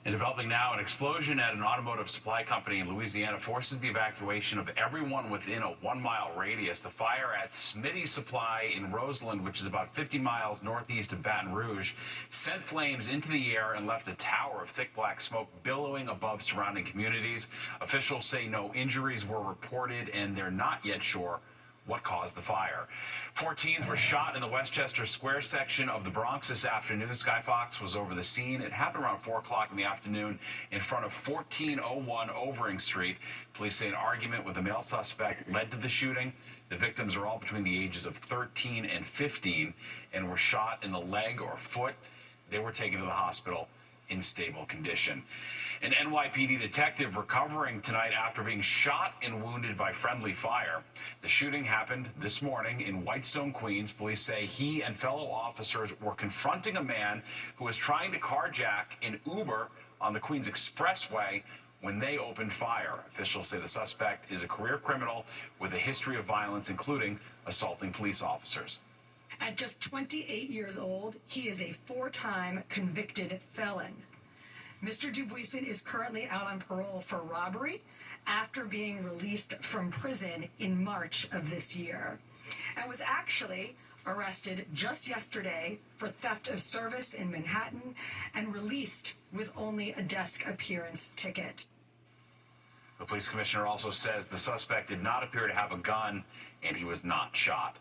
And developing now, an explosion at an automotive supply company in Louisiana forces the evacuation of everyone within a 1-mile radius. The fire at Smitty Supply in Roseland, which is about 50 miles northeast of Baton Rouge, sent flames into the air and left a tower of thick black smoke billowing above surrounding communities. Officials say no injuries were reported, and they're not yet sure what caused the fire. 4 teens were shot in the Westchester Square section of the Bronx this afternoon. Sky Fox was over the scene. It happened around 4 o'clock in the afternoon in front of 1401 Overing Street. Police say an argument with a male suspect led to the shooting. The victims are all between the ages of 13 and 15 and were shot in the leg or foot. They were taken to the hospital in stable condition. An NYPD detective recovering tonight after being shot and wounded by friendly fire. The shooting happened this morning in Whitestone, Queens. Police say he and fellow officers were confronting a man who was trying to carjack an Uber on the Queens Expressway when they opened fire. Officials say the suspect is a career criminal with a history of violence, including assaulting police officers. At just 28 years old, he is a 4-time convicted felon. Mr. Dubuisson is currently out on parole for robbery after being released from prison in March of this year, and was actually arrested just yesterday for theft of service in Manhattan and released with only a desk appearance ticket. The police commissioner also says the suspect did not appear to have a gun and he was not shot.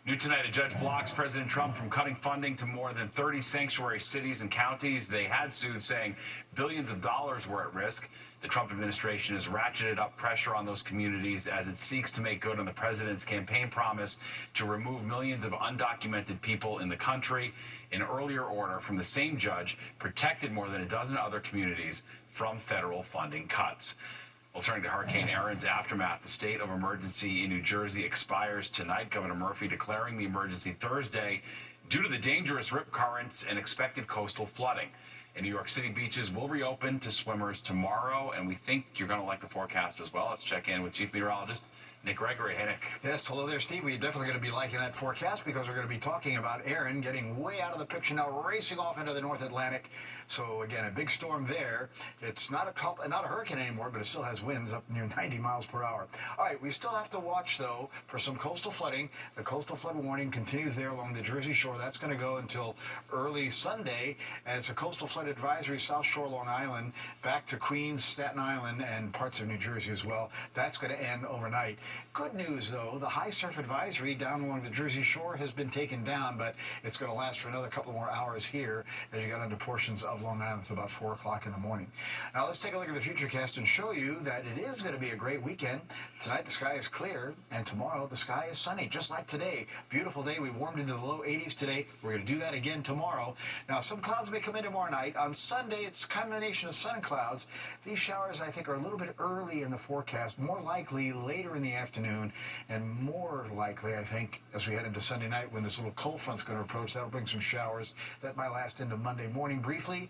New tonight, a judge blocks President Trump from cutting funding to more than 30 sanctuary cities and counties they had sued, saying billions of dollars were at risk. The Trump administration has ratcheted up pressure on those communities as it seeks to make good on the president's campaign promise to remove millions of undocumented people in the country. An earlier order from the same judge protected more than a dozen other communities from federal funding cuts. Well, turning to Hurricane Erin's aftermath, the state of emergency in New Jersey expires tonight. Governor Murphy declaring the emergency Thursday due to the dangerous rip currents and expected coastal flooding. And New York City beaches will reopen to swimmers tomorrow, and we think you're going to like the forecast as well. Let's check in with Chief Meteorologist Nick Gregory. Hey, Nick. Yes, hello there, Steve. We're definitely going to be liking that forecast because we're going to be talking about Erin getting way out of the picture now, racing off into the North Atlantic. So, again, a big storm there. It's not a hurricane anymore, but it still has winds up near 90 miles per hour. All right, we still have to watch, though, for some coastal flooding. The coastal flood warning continues there along the Jersey Shore. That's going to go until early Sunday, and it's a coastal flood advisory, South Shore, Long Island, back to Queens, Staten Island, and parts of New Jersey as well. That's going to end overnight. Good news, though, the high surf advisory down along the Jersey Shore has been taken down, but it's going to last for another couple more hours here as you get into portions of Long Island until about 4 o'clock in the morning. Now, let's take a look at the futurecast and show you that it is going to be a great weekend. Tonight, the sky is clear, and tomorrow, the sky is sunny, just like today. Beautiful day. We warmed into the low 80s today. We're going to do that again tomorrow. Now, some clouds may come in tomorrow night. On Sunday, it's a combination of sun and clouds. These showers, I think, are a little bit early in the forecast, more likely later in the afternoon, and more likely, I think, as we head into Sunday night when this little cold front's going to approach. That'll bring some showers. That might last into Monday morning briefly,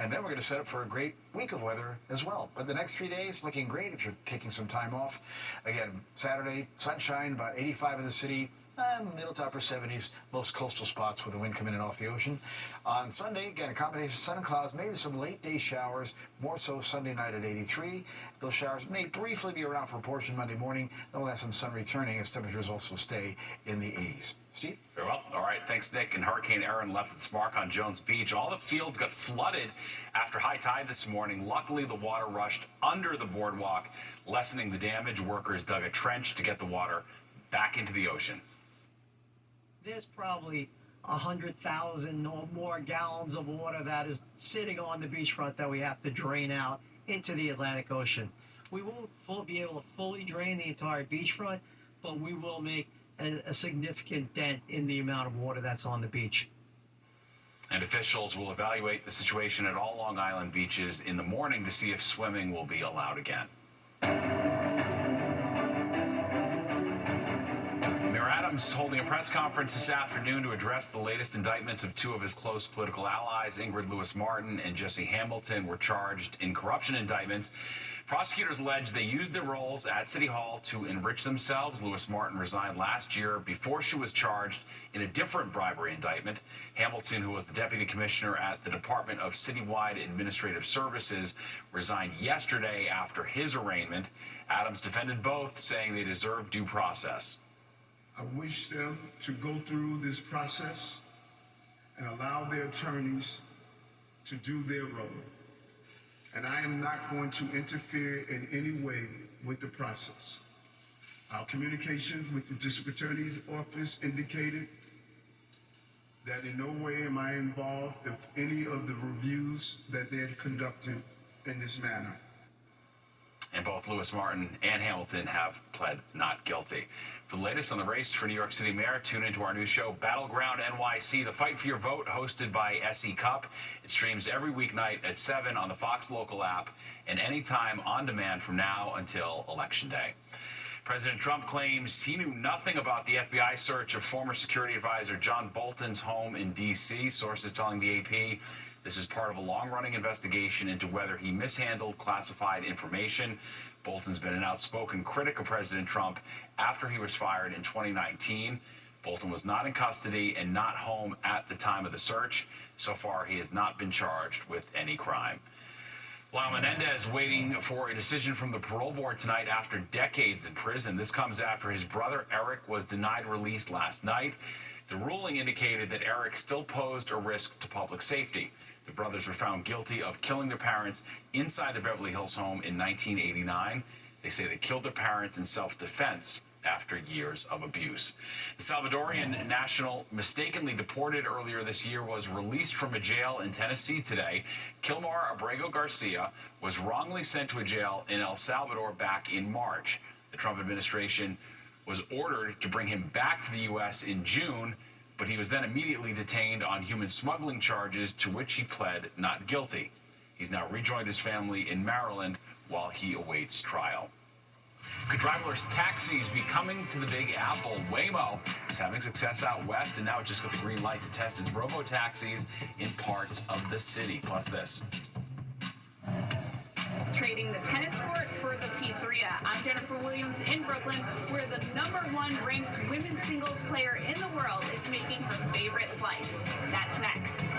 and then we're going to set up for a great week of weather as well. But the next 3 days looking great if you're taking some time off. Again, Saturday, sunshine, about 85 in the city. Middle to upper 70s, most coastal spots with the wind coming in off the ocean. On Sunday, again, a combination of sun and clouds, maybe some late day showers, more so Sunday night at 83. Those showers may briefly be around for a portion Monday morning. Then we'll have some sun returning as temperatures also stay in the 80s. Steve? Very well. All right. Thanks, Nick. And Hurricane Erin left its mark on Jones Beach. All the fields got flooded after high tide this morning. Luckily, the water rushed under the boardwalk, lessening the damage. Workers dug a trench to get the water back into the ocean. There's probably 100,000 or more gallons of water that is sitting on the beachfront that we have to drain out into the Atlantic Ocean. We won't be able to fully drain the entire beachfront, but we will make a significant dent in the amount of water that's on the beach. And officials will evaluate the situation at all Long Island beaches in the morning to see if swimming will be allowed again. Mayor Adams holding a press conference this afternoon to address the latest indictments of 2 of his close political allies. Ingrid Lewis-Martin and Jesse Hamilton were charged in corruption indictments. Prosecutors allege they used their roles at City Hall to enrich themselves. Lewis Martin resigned last year before she was charged in a different bribery indictment. Hamilton, who was the deputy commissioner at the Department of Citywide Administrative Services, resigned yesterday after his arraignment. Adams defended both, saying they deserve due process. I wish them to go through this process and allow their attorneys to do their role. And I am not going to interfere in any way with the process. Our communication with the district attorney's office indicated that in no way am I involved with any of the reviews that they're conducting in this manner. And both Lewis Martin and Hamilton have pled not guilty. For the latest on the race for New York City Mayor, tune into our new show, Battleground NYC, the Fight for Your Vote, hosted by SE Cup. It streams every weeknight at 7 on the Fox Local app and anytime on demand from now until Election Day. President Trump claims he knew nothing about the FBI search of former security advisor John Bolton's home in D.C., sources telling the AP. This is part of a long-running investigation into whether he mishandled classified information. Bolton's been an outspoken critic of President Trump after he was fired in 2019. Bolton was not in custody and not home at the time of the search. So far, he has not been charged with any crime. Lyle Menendez waiting for a decision from the parole board tonight after decades in prison. This comes after his brother Eric was denied release last night. The ruling indicated that Eric still posed a risk to public safety. The brothers were found guilty of killing their parents inside the Beverly Hills home in 1989. They say they killed their parents in self-defense after years of abuse. The Salvadorian national mistakenly deported earlier this year was released from a jail in Tennessee today. Kilmar Abrego Garcia was wrongly sent to a jail in El Salvador back in March. The Trump administration was ordered to bring him back to the U.S. in June, but he was then immediately detained on human smuggling charges to which he pled not guilty. He's now rejoined his family in Maryland while he awaits trial. Could driverless taxis be coming to the Big Apple? Waymo is having success out west, and now it just got the green light to test its robo-taxis in parts of the city. Plus this. Trading the tennis court for the pizzeria. I'm Jennifer Williams in Brooklyn, where the #1 ranked women's singles player in the world is making her favorite slice. That's next.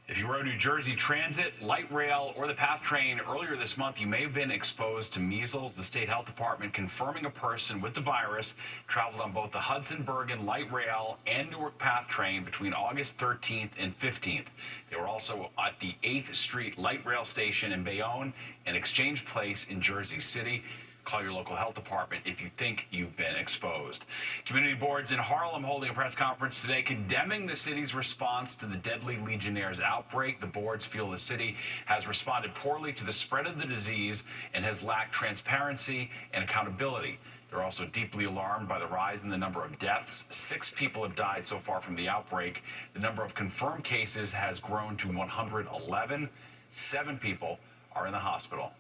If you rode New Jersey Transit, light rail, or the PATH train earlier this month, you may have been exposed to measles. The state health department confirming a person with the virus traveled on both the Hudson-Bergen light rail and Newark PATH train between August 13th and 15th. They were also at the 8th Street light rail station in Bayonne and Exchange Place in Jersey City. Call your local health department if you think you've been exposed. Community boards in Harlem holding a press conference today condemning the city's response to the deadly Legionnaire's outbreak. The boards feel the city has responded poorly to the spread of the disease and has lacked transparency and accountability. They're also deeply alarmed by the rise in the number of deaths. 6 people have died so far from the outbreak. The number of confirmed cases has grown to 111. 7 people are in the hospital.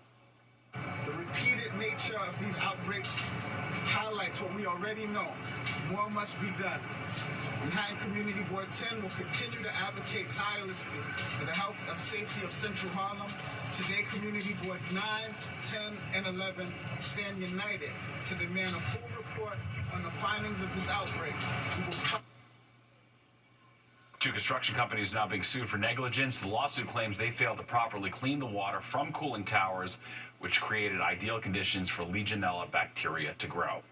The repeated nature of these outbreaks highlights what we already know. More must be done. Manhattan Community Board 10 will continue to advocate tirelessly for the health and safety of Central Harlem. Today, Community Boards 9, 10, and 11 stand united to demand a full report on the findings of this outbreak. We will fight. 2 construction companies now being sued for negligence. The lawsuit claims they failed to properly clean the water from cooling towers, which created ideal conditions for Legionella bacteria to grow.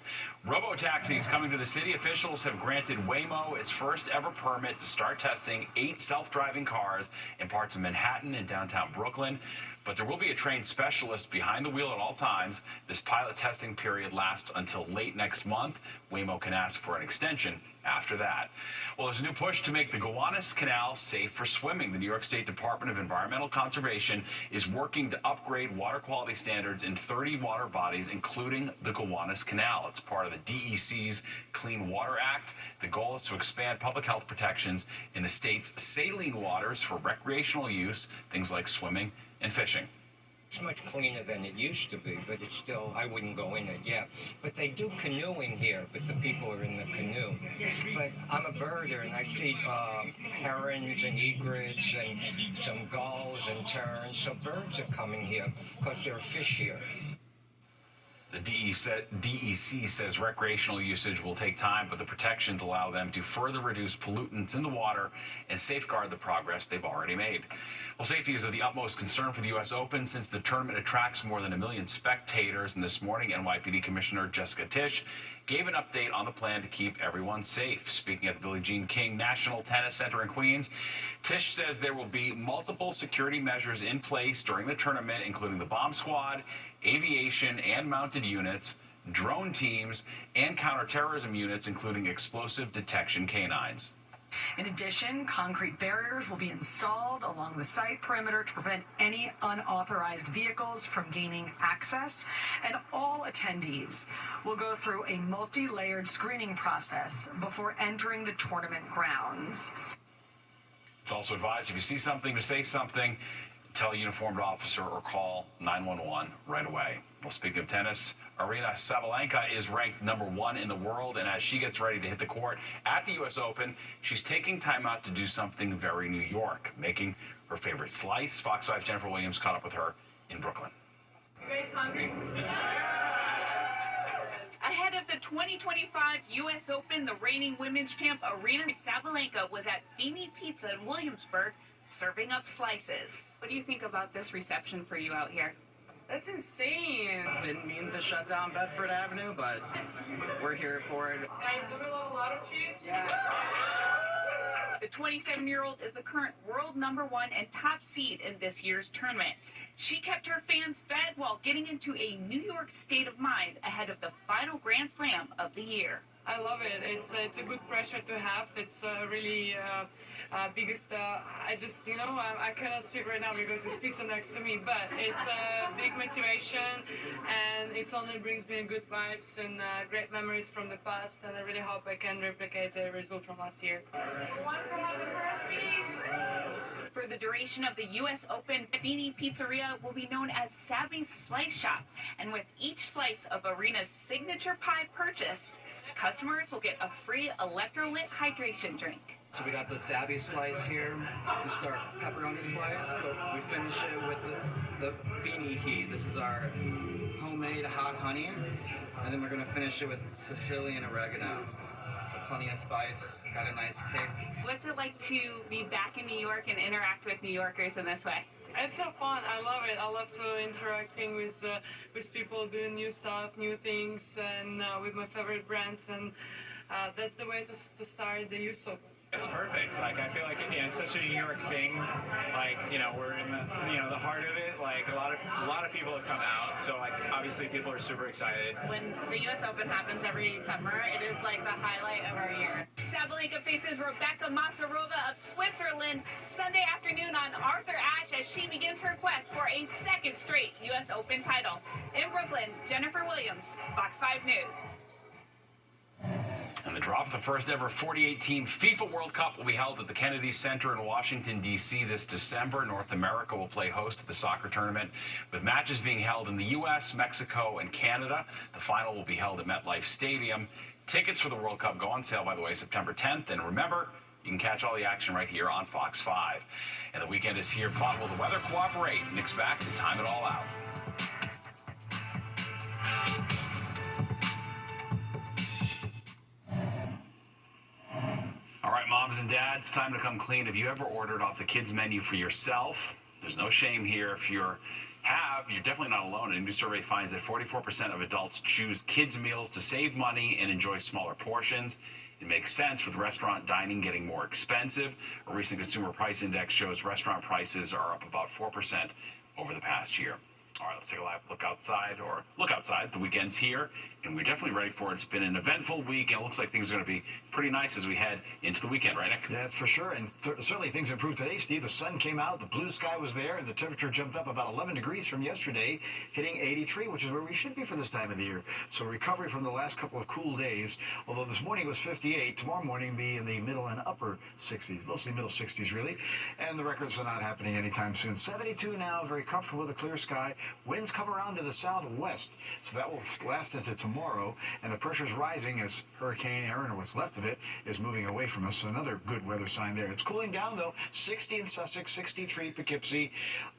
Robo-taxis coming to the city. Officials have granted Waymo its first ever permit to start testing 8 self-driving cars in parts of Manhattan and downtown Brooklyn. But there will be a trained specialist behind the wheel at all times. This pilot testing period lasts until late next month. Waymo can ask for an extension after that. Well, there's a new push to make the Gowanus Canal safe for swimming. The New York State Department of Environmental Conservation is working to upgrade water quality standards in 30 water bodies, including the Gowanus Canal. It's part of the DEC's Clean Water Act. The goal is to expand public health protections in the state's saline waters for recreational use, things like swimming and fishing. It's much cleaner than it used to be, but it's still, I wouldn't go in it yet. But they do canoeing here, but the people are in the canoe. But I'm a birder, and I see herons and egrets and some gulls and terns. So birds are coming here because there are fish here. The DEC says recreational usage will take time, but the protections allow them to further reduce pollutants in the water and safeguard the progress they've already made. Well, safety is of the utmost concern for the U.S. Open since the tournament attracts more than 1 million spectators. And this morning, NYPD Commissioner Jessica Tisch gave an update on the plan to keep everyone safe. Speaking at the Billie Jean King National Tennis Center in Queens, Tisch says there will be multiple security measures in place during the tournament, including the bomb squad, aviation and mounted units, drone teams, and counterterrorism units, including explosive detection canines. In addition, concrete barriers will be installed along the site perimeter to prevent any unauthorized vehicles from gaining access, and all attendees will go through a multi-layered screening process before entering the tournament grounds. It's also advised if you see something, to say something, tell a uniformed officer or call 911 right away. Well, speaking of tennis, Aryna Sabalenka is ranked #1 in the world, and as she gets ready to hit the court at the U.S. Open, she's taking time out to do something very New York, making her favorite slice. Fox 5's Jennifer Williams caught up with her in Brooklyn. You guys hungry? Ahead of the 2025 U.S. Open, the reigning women's champ Aryna Sabalenka was at Feeney Pizza in Williamsburg serving up slices. What do you think about this reception for you out here? That's insane. Didn't mean to shut down Bedford Avenue, but we're here for it. Guys, do we love a lot of cheese? Yeah. The 27-year-old is the current world #1 and top seed in this year's tournament. She kept her fans fed while getting into a New York state of mind ahead of the final Grand Slam of the year. I love it. It's a good pressure to have. It's really biggest. I just I cannot speak right now because it's pizza next to me. But it's a big motivation, and it only brings me good vibes and great memories from the past. And I really hope I can replicate the result from last year. Who wants to have the first piece? For the duration of the U.S. Open, Feeney Pizzeria will be known as Savvy's Slice Shop, and with each slice of Aryna's signature pie purchased, customers will get a free electrolyte hydration drink. So we got the Savvy slice here. We start pepperoni slice, but we finish it with the Feeney heat. This is our homemade hot honey, and then we're gonna finish it with Sicilian oregano. So plenty of spice, got a nice kick. What's it like to be back in New York and interact with New Yorkers in this way? It's so fun. I love it. I love to interacting with people, doing new stuff, new things, and with my favorite brands. And that's the way to start the US Open. It's perfect. Like, I feel like it's such a New York thing. Like, we're in the the heart of it. Like, a lot of people have come out. So, like, obviously people are super excited. When the U.S. Open happens every summer, it is like the highlight of our year. Sabalenka faces Rebecca Masarova of Switzerland Sunday afternoon on Arthur Ashe as she begins her quest for a second straight U.S. Open title. In Brooklyn, Jennifer Williams, Fox 5 News. And the draw for the first ever 48-team FIFA World Cup will be held at the Kennedy Center in Washington, D.C. this December. North America will play host to the soccer tournament, with matches being held in the U.S., Mexico, and Canada. The final will be held at MetLife Stadium. Tickets for the World Cup go on sale, by the way, September 10th. And remember, you can catch all the action right here on Fox 5. And the weekend is here, but will the weather cooperate? Nick's back to time it all out. All right, moms and dads, time to come clean. Have you ever ordered off the kids' menu for yourself? There's no shame here. If you're definitely not alone. A new survey finds that 44% of adults choose kids' meals to save money and enjoy smaller portions. It makes sense with restaurant dining getting more expensive. A recent consumer price index shows restaurant prices are up about 4% over the past year. All right, let's take a live look outside. The weekend's here, and we're definitely ready for it. It's been an eventful week, and it looks like things are going to be pretty nice as we head into the weekend, right, Nick? Yeah, that's for sure. And certainly things improved today, Steve. The sun came out, the blue sky was there, and the temperature jumped up about 11 degrees from yesterday, hitting 83, which is where we should be for this time of the year. So recovery from the last couple of cool days. Although this morning was 58, tomorrow morning will be in the middle and upper 60s, mostly middle 60s, really. And the records are not happening anytime soon. 72 now, very comfortable with a clear sky. Winds come around to the southwest, so that will last into tomorrow, and the pressure's rising as Hurricane Erin, or what's left of it, is moving away from us. So another good weather sign there. It's cooling down, though. 60 in Sussex, 63 Poughkeepsie,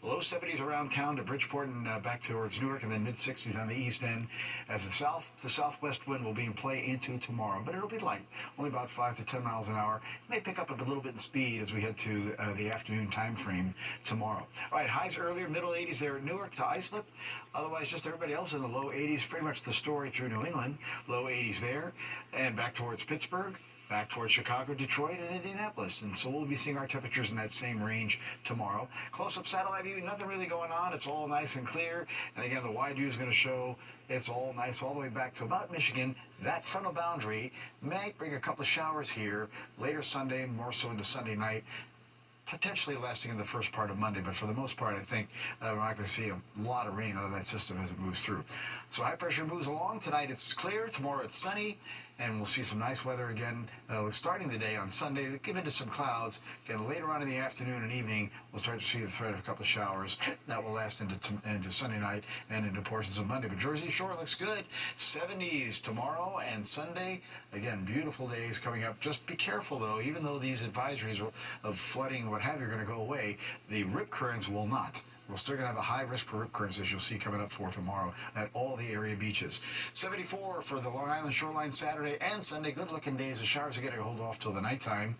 low 70s around town to Bridgeport and back towards Newark, and then mid-60s on the east end, as the south to southwest wind will be in play into tomorrow. But it'll be light, only about 5 to 10 miles an hour. It may pick up a little bit in speed as we head to the afternoon time frame tomorrow. All right, highs earlier, middle 80s there at Newark to Islip. Otherwise, just everybody else in the low 80s. Pretty much the story through New England. Low 80s there, and back towards Pittsburgh, back towards Chicago, Detroit, and Indianapolis. And so we'll be seeing our temperatures in that same range tomorrow. Close-up satellite view, nothing really going on. It's all nice and clear. And again, the wide view is going to show it's all nice all the way back to about Michigan. That frontal boundary might bring a couple of showers here later Sunday, more so into Sunday night, potentially lasting in the first part of Monday, but for the most part, I think we're not going to see a lot of rain out of that system as it moves through. So high pressure moves along. Tonight it's clear. Tomorrow it's sunny, and we'll see some nice weather again starting the day on Sunday. Give into some clouds. Again, later on in the afternoon and evening, we'll start to see the threat of a couple of showers. That will last into Sunday night and into portions of Monday. But Jersey Shore looks good. 70s tomorrow and Sunday. Again, beautiful days coming up. Just be careful, though. Even though these advisories of flooding, what have you, are going to go away, the rip currents will not. We're still going to have a high risk for rip currents, as you'll see coming up for tomorrow at all the area beaches. 74 for the Long Island shoreline Saturday and Sunday. Good-looking days. The showers are going to hold off till the nighttime.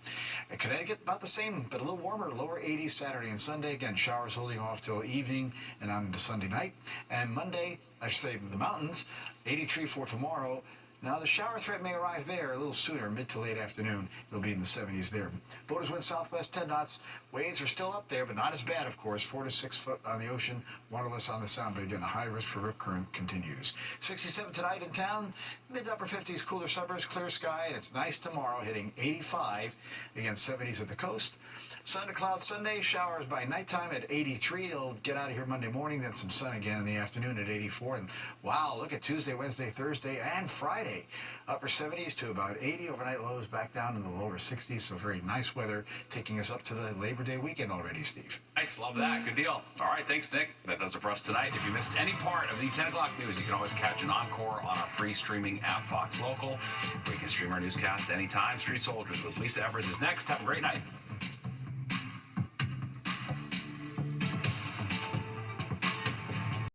In Connecticut, about the same, but a little warmer. Lower 80s Saturday and Sunday. Again, showers holding off till evening and on into Sunday night. And Monday, I should say the mountains, 83 for tomorrow. Now, the shower threat may arrive there a little sooner, mid to late afternoon. It'll be in the 70s there. Boaters wind southwest 10 knots. Waves are still up there, but not as bad, of course. 4 to 6 foot on the ocean, waterless on the sound. But again, the high risk for rip current continues. 67 tonight in town. Mid to upper 50s, cooler suburbs, clear sky, and it's nice tomorrow, hitting 85. Again, 70s at the coast. Sun to cloud Sunday, showers by nighttime at 83. They'll get out of here Monday morning, then some sun again in the afternoon at 84. And wow, look at Tuesday, Wednesday, Thursday, and Friday. Upper 70s to about 80. Overnight lows back down in the lower 60s. So very nice weather taking us up to the Labor Day weekend already, Steve. Nice, love that. Good deal. All right, thanks, Nick. That does it for us tonight. If you missed any part of the 10 o'clock news, you can always catch an encore on our free streaming app, Fox Local. We can stream our newscast anytime. Street Soldiers with Lisa Evers is next. Have a great night.